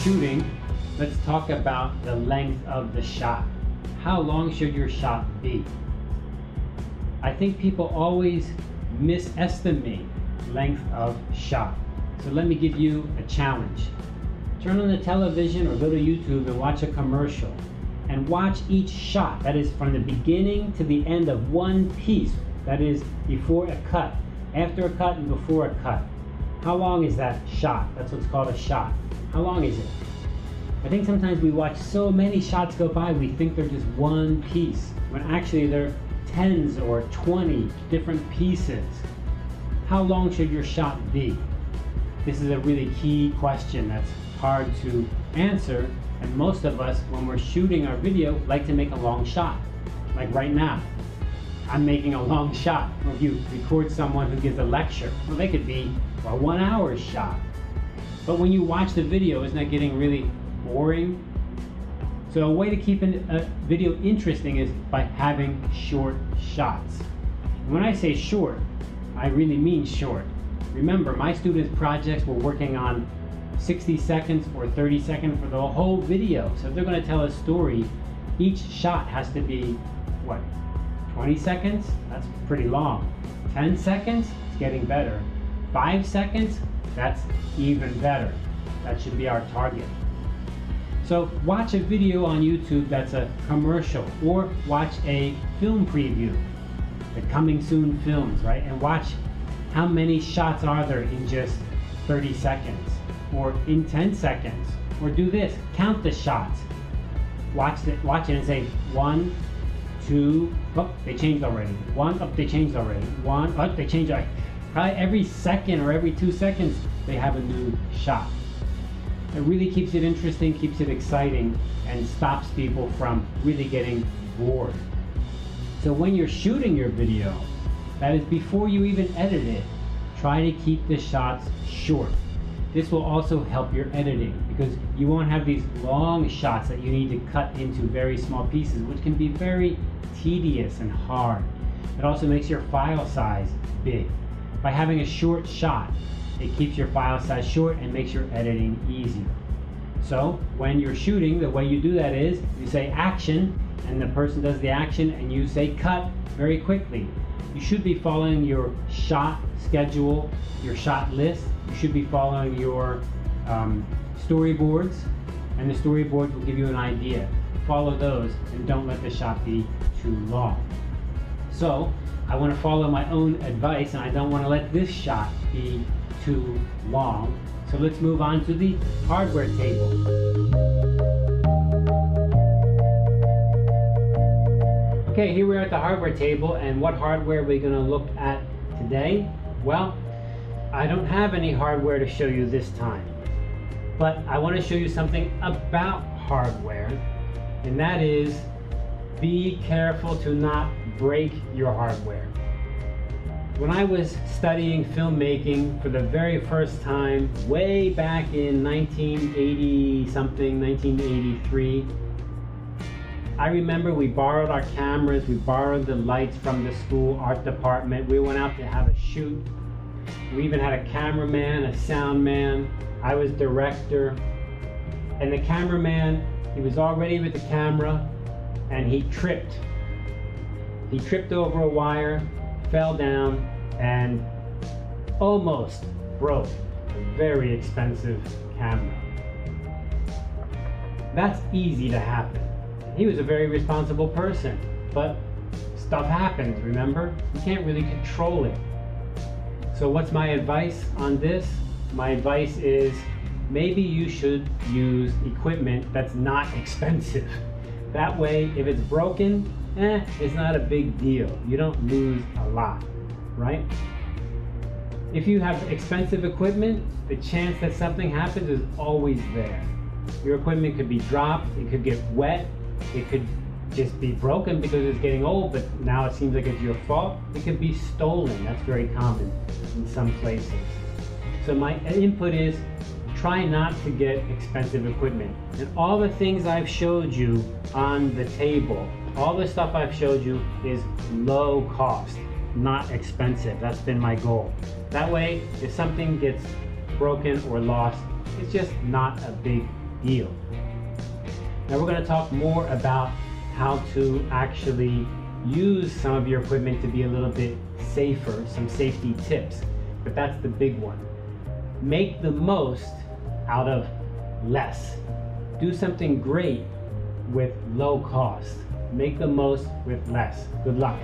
shooting, let's talk about the length of the shot. How long should your shot be? I think people always misestimate length of shot. So let me give you a challenge. Turn on the television or go to YouTube and watch a commercial and watch each shot. That is from the beginning to the end of one piece. That is before a cut, after a cut, and before a cut. How long is that shot? That's what's called a shot. How long is it? I think sometimes we watch so many shots go by, we think they're just one piece, when actually they're tens or 20 different pieces. How long should your shot be? This is a really key question that's hard to answer, and most of us, when we're shooting our video, like to make a long shot. Like right now, I'm making a long shot. Or if you record someone who gives a lecture, well, they could be a 1 hour shot. But when you watch the video, isn't that getting really boring? So a way to keep a video interesting is by having short shots. When I say short, I really mean short. Remember, my students' projects were working on 60 seconds or 30 seconds for the whole video. So if they're going to tell a story, each shot has to be, what, 20 seconds? That's pretty long. 10 seconds? It's getting better. 5 seconds? That's even better. That should be our target. So watch a video on YouTube that's a commercial, or watch a film preview, the coming soon films, right? And watch how many shots are there in just 30 seconds or in 10 seconds. Or do this, count the shots. Watch it and say 1, 2, oh, they changed already. 1, oh, they changed already. 1, oh, they changed already. Probably every second or every 2 seconds, they have a new shot. It really keeps it interesting, keeps it exciting, and stops people from really getting bored. So when you're shooting your video, that is before you even edit it, try to keep the shots short. This will also help your editing, because you won't have these long shots that you need to cut into very small pieces, which can be very tedious and hard. It also makes your file size big. By having a short shot, it keeps your file size short and makes your editing easier. So when you're shooting, the way you do that is you say action, and the person does the action, and you say cut very quickly. You should be following your shot schedule, your shot list. You should be following your storyboards, and the storyboards will give you an idea. Follow those and don't let the shot be too long. So I want to follow my own advice, and I don't want to let this shot be too long. So let's move on to the hardware table. Okay, here we are at the hardware table, and what hardware are we going to look at today? Well, I don't have any hardware to show you this time, but I want to show you something about hardware, and that is be careful to not break your hardware. When I was studying filmmaking for the very first time, way back in 1980 something, 1983, I remember we borrowed our cameras, we borrowed the lights from the school art department. We went out to have a shoot. We even had a cameraman, a sound man. I was director. And the cameraman, he was all ready with the camera, and he tripped. He tripped over a wire, fell down, and almost broke a very expensive camera. That's easy to happen. He was a very responsible person, but stuff happens, remember? You can't really control it. So what's my advice on this? My advice is maybe you should use equipment that's not expensive. That way, if it's broken, it's not a big deal. You don't lose a lot, right? If you have expensive equipment, the chance that something happens is always there. Your equipment could be dropped, it could get wet, it could just be broken because it's getting old, but now it seems like it's your fault. It could be stolen. That's very common in some places. So my input is try not to get expensive equipment. And all the things I've showed you on the table, all the stuff I've showed you is low cost, not expensive. That's been my goal. That way, if something gets broken or lost, it's just not a big deal. Now we're going to talk more about how to actually use some of your equipment to be a little bit safer, some safety tips, but that's the big one. Make the most out of less. Do something great with low cost. Make the most with less. Good luck.